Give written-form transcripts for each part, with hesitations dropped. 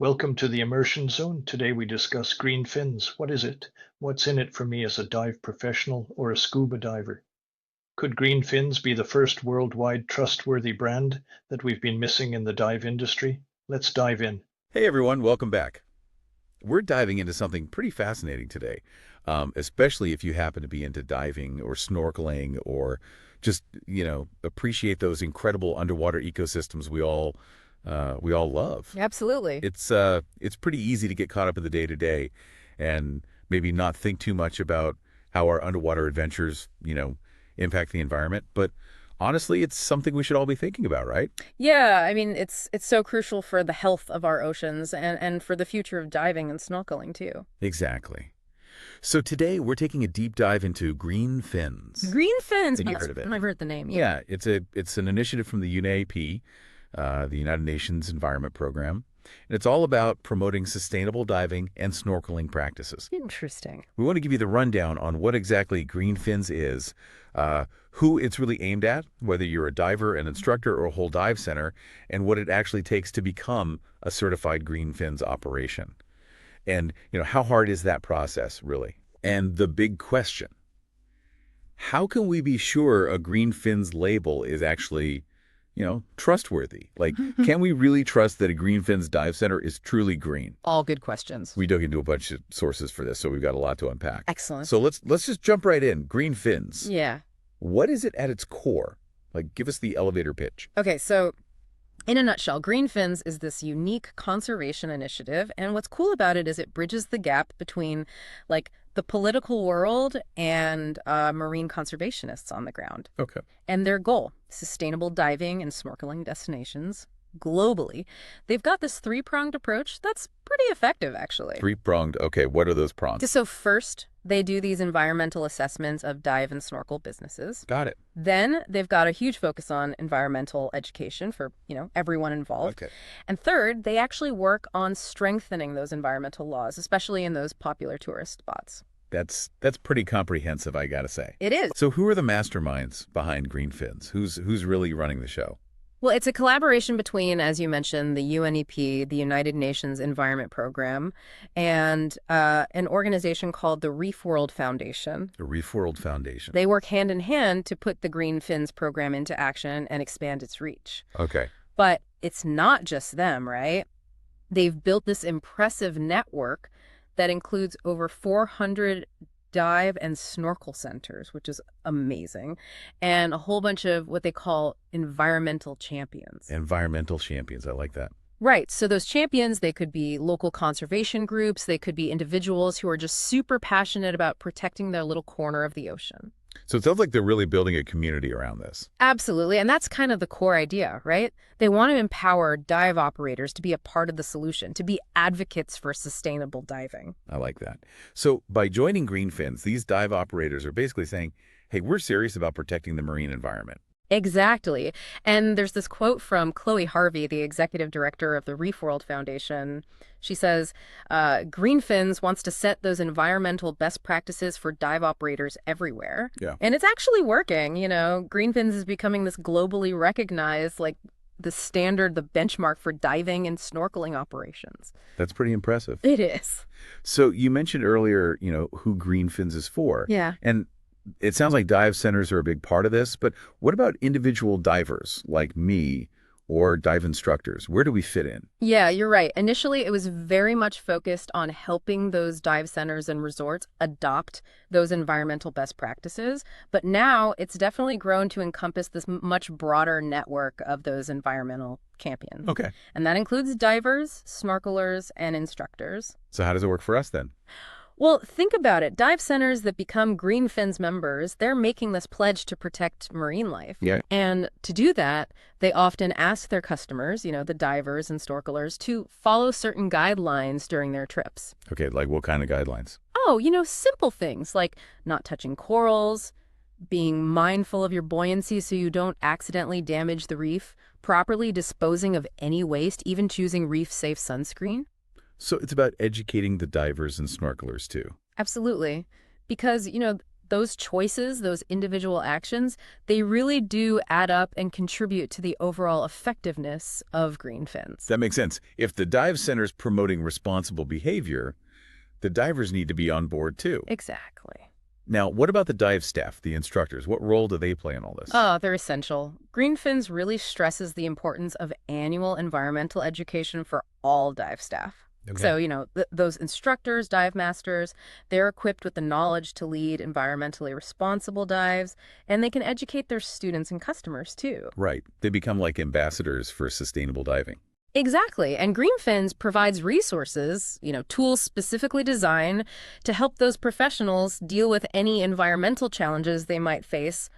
Welcome to the Immersion Zone. Today we discuss green fins. What is it? What's in it for me as a dive professional or a scuba diver? Could green fins be the first worldwide trustworthy brand that we've been missing in the dive industry? Let's dive in. Hey everyone, welcome back. We're diving into something pretty fascinating today, especially if you happen to be into diving or snorkeling or just, appreciate those incredible underwater ecosystems we all love. Absolutely. It's pretty easy to get caught up in the day-to-day and maybe not think too much about how our underwater adventures, impact the environment. But honestly, it's something we should all be thinking about, right? Yeah, I mean it's so crucial for the health of our oceans and for the future of diving and snorkeling too. Exactly. So today we're taking a deep dive into green fins. Green fins. Have you Yes, heard of it? I've heard the name. Yeah, it's an initiative from the UNEP, the United Nations Environment Program, and it's all about promoting sustainable diving and snorkeling practices. Interesting. We want to give you the rundown on what exactly green fins is, who it's really aimed at, whether you're a diver, an instructor, or a whole dive center, and what it actually takes to become a certified green fins operation. And, how hard is that process, really? And the big question, how can we be sure a green fins label is actually, trustworthy? Like, can we really trust that a green fins dive center is truly green? All good questions. We dug into a bunch of sources for this, so we've got a lot to unpack. Excellent. So let's just jump right in. Green fins. Yeah. What is it at its core? Like, give us the elevator pitch. Okay, so in a nutshell, Green Fins is this unique conservation initiative, and what's cool about it is it bridges the gap between like the political world and marine conservationists on the ground. Okay. And their goal, sustainable diving and snorkeling destinations globally. They've got this three-pronged approach that's pretty effective, actually. Three-pronged. Okay, what are those prongs? So first, they do these environmental assessments of dive and snorkel businesses. Got it. Then they've got a huge focus on environmental education for, everyone involved. Okay. And third, they actually work on strengthening those environmental laws, especially in those popular tourist spots. That's pretty comprehensive, I gotta say. It is. So who are the masterminds behind Green Fins? Who's really running the show? Well, it's a collaboration between, as you mentioned, the UNEP, the United Nations Environment Program, and an organization called the Reef World Foundation. The Reef World Foundation. They work hand in hand to put the Green Fins program into action and expand its reach. Okay. But it's not just them, right? They've built this impressive network that includes over 400 dive and snorkel centers, which is amazing, and a whole bunch of what they call environmental champions. Environmental champions. I like that. Right. So those champions, they could be local conservation groups, they could be individuals who are just super passionate about protecting their little corner of the ocean. So it sounds like they're really building a community around this. Absolutely. And that's kind of the core idea, right? They want to empower dive operators to be a part of the solution, to be advocates for sustainable diving. I like that. So by joining Green Fins, these dive operators are basically saying, hey, we're serious about protecting the marine environment. Exactly. And there's this quote from Chloe Harvey, the executive director of the Reef World Foundation. She says, Green Fins wants to set those environmental best practices for dive operators everywhere. Yeah. And it's actually working. Green Fins is becoming this globally recognized, like the standard, the benchmark for diving and snorkeling operations. That's pretty impressive. It is. So you mentioned earlier, who Green Fins is for. Yeah. And it sounds like dive centers are a big part of this, but what about individual divers like me or dive instructors? Where do we fit in? Yeah, you're right. Initially, it was very much focused on helping those dive centers and resorts adopt those environmental best practices. But now it's definitely grown to encompass this much broader network of those environmental champions. Okay. And that includes divers, snorkelers, and instructors. So how does it work for us then? Well, think about it. Dive centers that become Green Fins members, they're making this pledge to protect marine life. Yeah. And to do that, they often ask their customers, the divers and snorkelers, to follow certain guidelines during their trips. Okay, like what kind of guidelines? Oh, simple things like not touching corals, being mindful of your buoyancy so you don't accidentally damage the reef, properly disposing of any waste, even choosing reef-safe sunscreen. So it's about educating the divers and snorkelers too. Absolutely. Because, those choices, those individual actions, they really do add up and contribute to the overall effectiveness of green fins. That makes sense. If the dive center's promoting responsible behavior, the divers need to be on board too. Exactly. Now, what about the dive staff, the instructors? What role do they play in all this? Oh, they're essential. Green Fins really stresses the importance of annual environmental education for all dive staff. Okay. So, those instructors, dive masters, they're equipped with the knowledge to lead environmentally responsible dives, and they can educate their students and customers too. Right. They become like ambassadors for sustainable diving. Exactly. And Green Fins provides resources, tools specifically designed to help those professionals deal with any environmental challenges they might face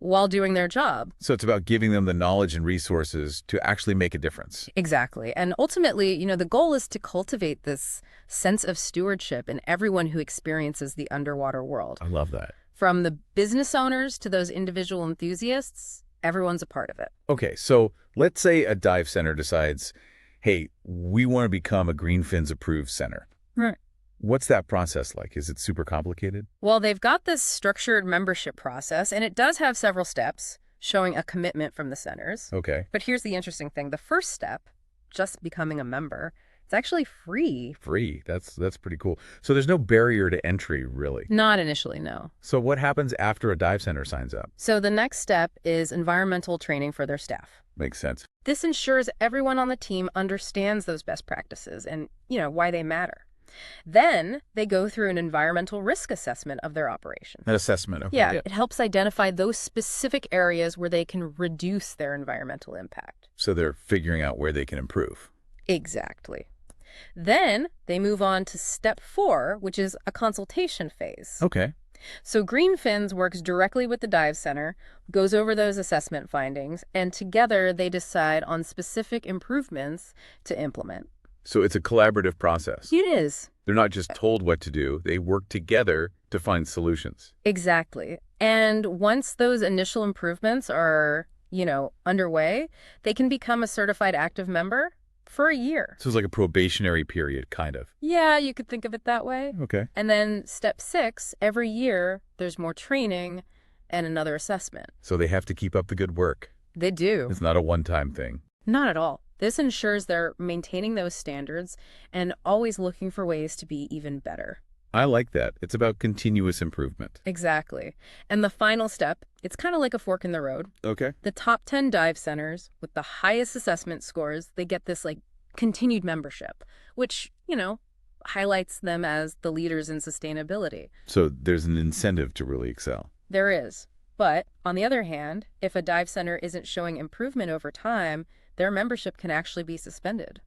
while doing their job. So it's about giving them the knowledge and resources to actually make a difference. Exactly. And ultimately, the goal is to cultivate this sense of stewardship in everyone who experiences the underwater world. I love that. From the business owners to those individual enthusiasts, everyone's a part of it. Okay, so let's say a dive center decides, hey, we want to become a Green Fins approved center. Right. What's that process like? Is it super complicated? Well, they've got this structured membership process, and it does have several steps showing a commitment from the centers. Okay. But here's the interesting thing. The first step, just becoming a member, it's actually free. Free. That's pretty cool. So there's no barrier to entry, really. Not initially, no. So what happens after a dive center signs up? So the next step is environmental training for their staff. Makes sense. This ensures everyone on the team understands those best practices and, why they matter. Then they go through an environmental risk assessment of their operation. An assessment. Okay. Yeah, it helps identify those specific areas where they can reduce their environmental impact. So they're figuring out where they can improve. Exactly. Then they move on to step 4, which is a consultation phase. Okay. So Green Fins works directly with the dive center, goes over those assessment findings, and together they decide on specific improvements to implement. So it's a collaborative process. It is. They're not just told what to do. They work together to find solutions. Exactly. And once those initial improvements are, underway, they can become a certified active member for a year. So it's like a probationary period, kind of. Yeah, you could think of it that way. Okay. And then step 6, every year, there's more training and another assessment. So they have to keep up the good work. They do. It's not a one-time thing. Not at all. This ensures they're maintaining those standards and always looking for ways to be even better. I like that. It's about continuous improvement. Exactly. And the final step, it's kind of like a fork in the road. Okay. The top 10 dive centers with the highest assessment scores, they get this continued membership, which, highlights them as the leaders in sustainability. So there's an incentive to really excel. There is. But on the other hand, if a dive center isn't showing improvement over time, their membership can actually be suspended.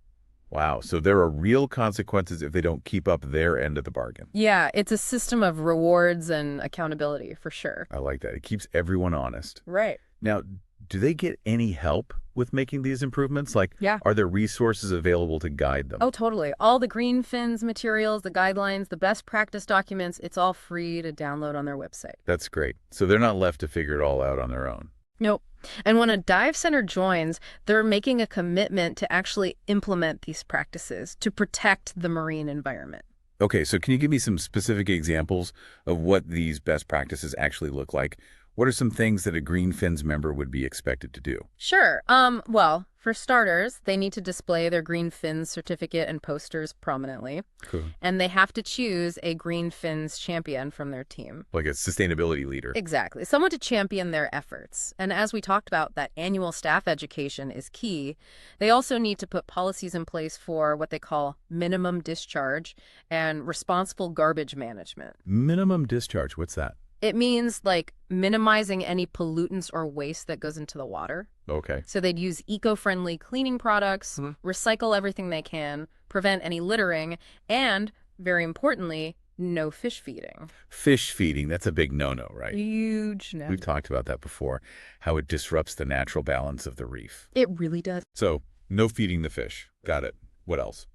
Wow. So there are real consequences if they don't keep up their end of the bargain. Yeah, it's a system of rewards and accountability for sure. I like that. It keeps everyone honest. Right. Now, do they get any help with making these improvements? Yeah. Are there resources available to guide them? Oh, totally. All the Green Fins materials, the guidelines, the best practice documents, it's all free to download on their website. That's great. So they're not left to figure it all out on their own. Nope. And when a dive center joins, they're making a commitment to actually implement these practices to protect the marine environment. Okay, so can you give me some specific examples of what these best practices actually look like? What are some things that a Green Fins member would be expected to do? Sure. Well, for starters, they need to display their Green Fins certificate and posters prominently. Cool. And they have to choose a Green Fins champion from their team. Like a sustainability leader. Exactly. Someone to champion their efforts. And as we talked about, that annual staff education is key. They also need to put policies in place for what they call minimum discharge and responsible garbage management. Minimum discharge, what's that? It means minimizing any pollutants or waste that goes into the water. Okay. So they'd use eco-friendly cleaning products, recycle everything they can, prevent any littering, and, very importantly, no fish feeding. Fish feeding, that's a big no-no, right? Huge no. We've talked about that before, how it disrupts the natural balance of the reef. It really does. So, no feeding the fish. Got it. What else?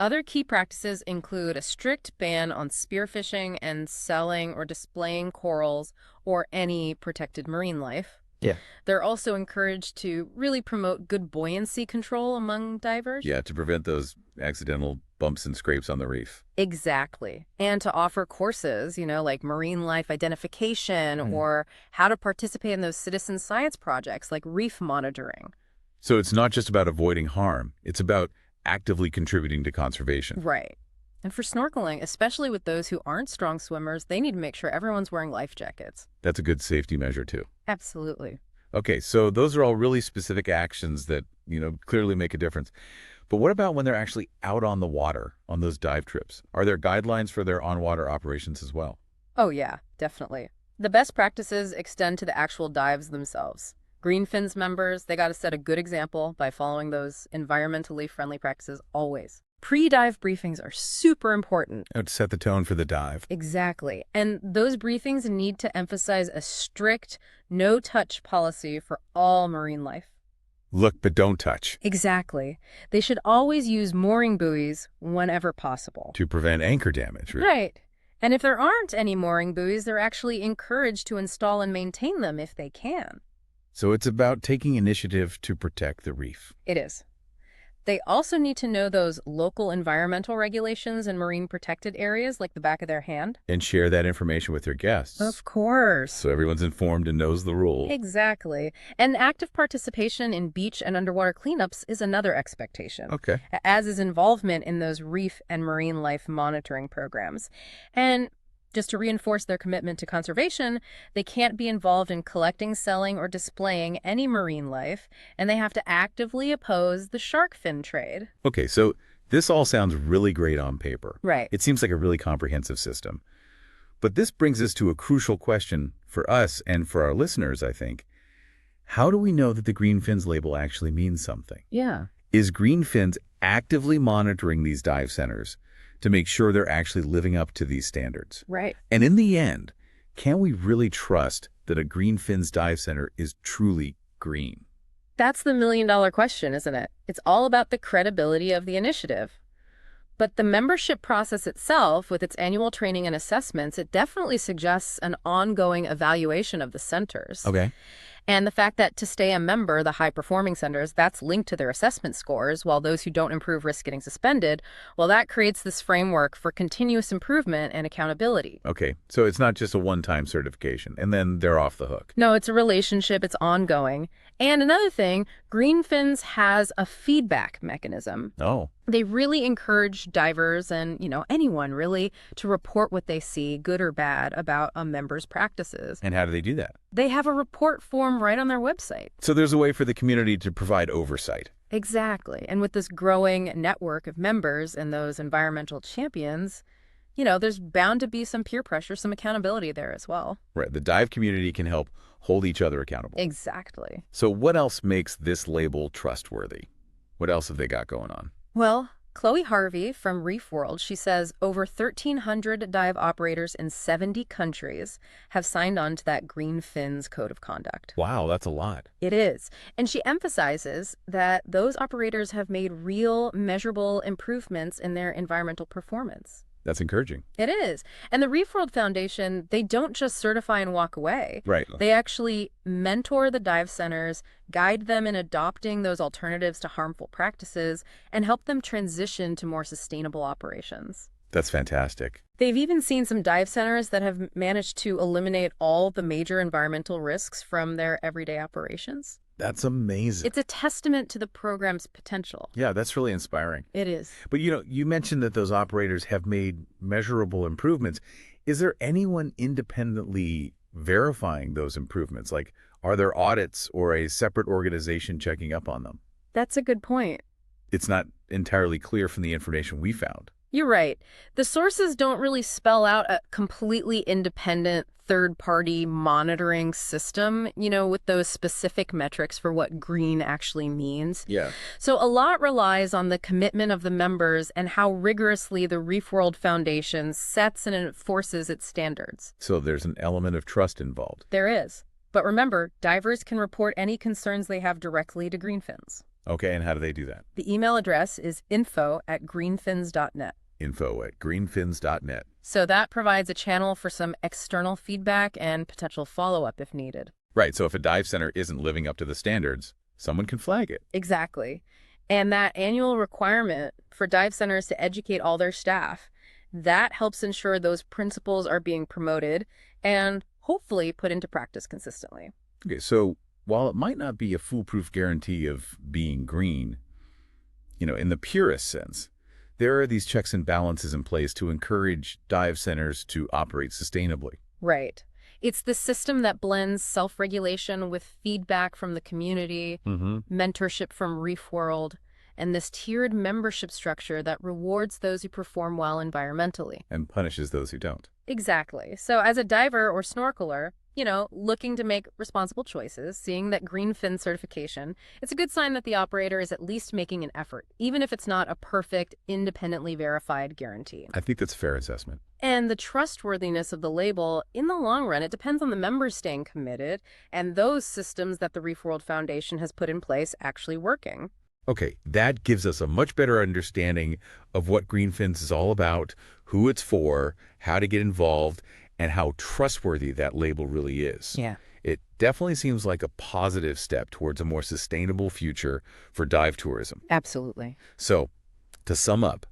Other key practices include a strict ban on spearfishing and selling or displaying corals or any protected marine life. Yeah. They're also encouraged to really promote good buoyancy control among divers. Yeah, to prevent those accidental bumps and scrapes on the reef. Exactly. And to offer courses, like marine life identification Hmm. or how to participate in those citizen science projects like reef monitoring. So it's not just about avoiding harm. It's about actively contributing to conservation. Right. And for snorkeling, especially with those who aren't strong swimmers, they need to make sure everyone's wearing life jackets. That's a good safety measure, too. Absolutely. Okay, so those are all really specific actions that, clearly make a difference. But what about when they're actually out on the water on those dive trips? Are there guidelines for their on-water operations as well? Oh, yeah, definitely. The best practices extend to the actual dives themselves. Greenfin's members, they got to set a good example by following those environmentally friendly practices always. Pre-dive briefings are super important. To set the tone for the dive. Exactly. And those briefings need to emphasize a strict, no-touch policy for all marine life. Look, but don't touch. Exactly. They should always use mooring buoys whenever possible. To prevent anchor damage. Right. And if there aren't any mooring buoys, they're actually encouraged to install and maintain them if they can. So it's about taking initiative to protect the reef. It is. They also need to know those local environmental regulations in marine protected areas like the back of their hand. And share that information with their guests. Of course. So everyone's informed and knows the rule. Exactly. And active participation in beach and underwater cleanups is another expectation. Okay. As is involvement in those reef and marine life monitoring programs. And just to reinforce their commitment to conservation, they can't be involved in collecting, selling, or displaying any marine life, and they have to actively oppose the shark fin trade. Okay, so this all sounds really great on paper. Right. It seems like a really comprehensive system. But this brings us to a crucial question for us and for our listeners, I think. How do we know that the Green Fins label actually means something? Yeah. Is Green Fins actively monitoring these dive centers to make sure they're actually living up to these standards? Right. And in the end, can we really trust that a Green Fins dive center is truly green? That's the million-dollar question, isn't it? It's all about the credibility of the initiative. But the membership process itself, with its annual training and assessments, it definitely suggests an ongoing evaluation of the centers. Okay. And the fact that to stay a member, the high-performing centers, that's linked to their assessment scores, while those who don't improve risk getting suspended, well, that creates this framework for continuous improvement and accountability. Okay, so it's not just a one-time certification, and then they're off the hook. No, it's a relationship. It's ongoing. And another thing, Greenfins has a feedback mechanism. Oh. They really encourage divers and, anyone really to report what they see, good or bad, about a member's practices. And how do they do that? They have a report form right on their website. So there's a way for the community to provide oversight. Exactly. And with this growing network of members and those environmental champions, there's bound to be some peer pressure, some accountability there as well. Right. The dive community can help hold each other accountable. Exactly. So what else makes this label trustworthy? What else have they got going on? Well, Chloe Harvey from Reef World, she says over 1,300 dive operators in 70 countries have signed on to that Green Fins Code of Conduct. Wow, that's a lot. It is. And she emphasizes that those operators have made real, measurable improvements in their environmental performance. That's encouraging. It is. And the Reef World Foundation, they don't just certify and walk away. Right. They actually mentor the dive centers, guide them in adopting those alternatives to harmful practices, and help them transition to more sustainable operations. That's fantastic. They've even seen some dive centers that have managed to eliminate all the major environmental risks from their everyday operations. That's amazing. It's a testament to the program's potential. Yeah, that's really inspiring. It is. But you mentioned that those operators have made measurable improvements. Is there anyone independently verifying those improvements? Like, are there audits or a separate organization checking up on them? That's a good point. It's not entirely clear from the information we found. You're right. The sources don't really spell out a completely independent third-party monitoring system, with those specific metrics for what green actually means. Yeah. So a lot relies on the commitment of the members and how rigorously the Reef World Foundation sets and enforces its standards. So there's an element of trust involved. There is. But remember, divers can report any concerns they have directly to Greenfins. Okay, and how do they do that? The email address is info@greenfins.net. info@greenfins.net. So that provides a channel for some external feedback and potential follow-up if needed. Right, so if a dive center isn't living up to the standards, someone can flag it. Exactly. And that annual requirement for dive centers to educate all their staff, that helps ensure those principles are being promoted and hopefully put into practice consistently. Okay, so while it might not be a foolproof guarantee of being green, in the purest sense, there are these checks and balances in place to encourage dive centers to operate sustainably. Right. It's the system that blends self-regulation with feedback from the community, Mm-hmm. mentorship from Reef World, and this tiered membership structure that rewards those who perform well environmentally. And punishes those who don't. Exactly. So as a diver or snorkeler, looking to make responsible choices, seeing that green fin certification, it's a good sign that the operator is at least making an effort, even if it's not a perfect, independently verified guarantee. I think that's a fair assessment. And the trustworthiness of the label, in the long run, it depends on the members staying committed and those systems that the Reef World Foundation has put in place actually working. Okay, that gives us a much better understanding of what Greenfins is all about, who it's for, how to get involved, and how trustworthy that label really is. Yeah. It definitely seems like a positive step towards a more sustainable future for dive tourism. Absolutely. So, to sum up,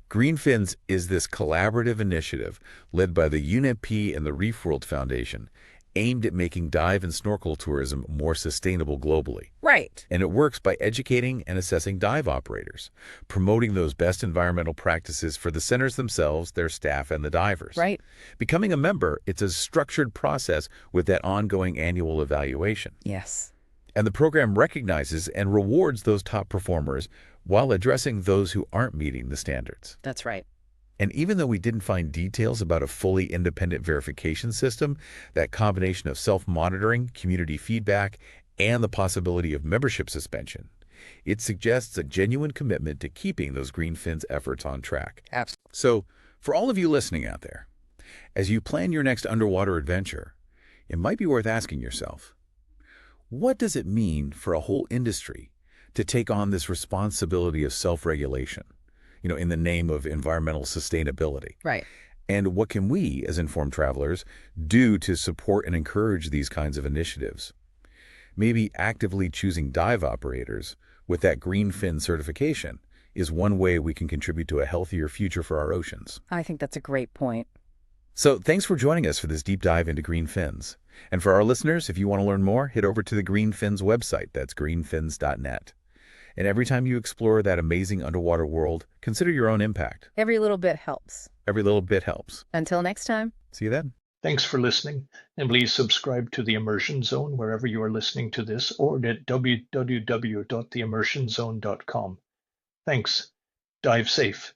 Greenfins is this collaborative initiative led by the UNEP and the Reef World Foundation, aimed at making dive and snorkel tourism more sustainable globally. Right. And it works by educating and assessing dive operators, promoting those best environmental practices for the centers themselves, their staff, and the divers. Right. Becoming a member, it's a structured process with that ongoing annual evaluation. Yes. And the program recognizes and rewards those top performers while addressing those who aren't meeting the standards. That's right. And even though we didn't find details about a fully independent verification system, that combination of self-monitoring, community feedback, and the possibility of membership suspension, it suggests a genuine commitment to keeping those Greenfins efforts on track. Absolutely. So, for all of you listening out there, as you plan your next underwater adventure, it might be worth asking yourself, what does it mean for a whole industry to take on this responsibility of self-regulation, in the name of environmental sustainability? Right. And what can we, as informed travelers, do to support and encourage these kinds of initiatives? Maybe actively choosing dive operators with that green fin certification is one way we can contribute to a healthier future for our oceans. I think that's a great point. So thanks for joining us for this deep dive into green fins. And for our listeners, if you want to learn more, head over to the Green Fins website. That's greenfins.net. And every time you explore that amazing underwater world, consider your own impact. Every little bit helps. Every little bit helps. Until next time. See you then. Thanks for listening, and please subscribe to The Immersion Zone wherever you are listening to this or at www.theimmersionzone.com. Thanks. Dive safe.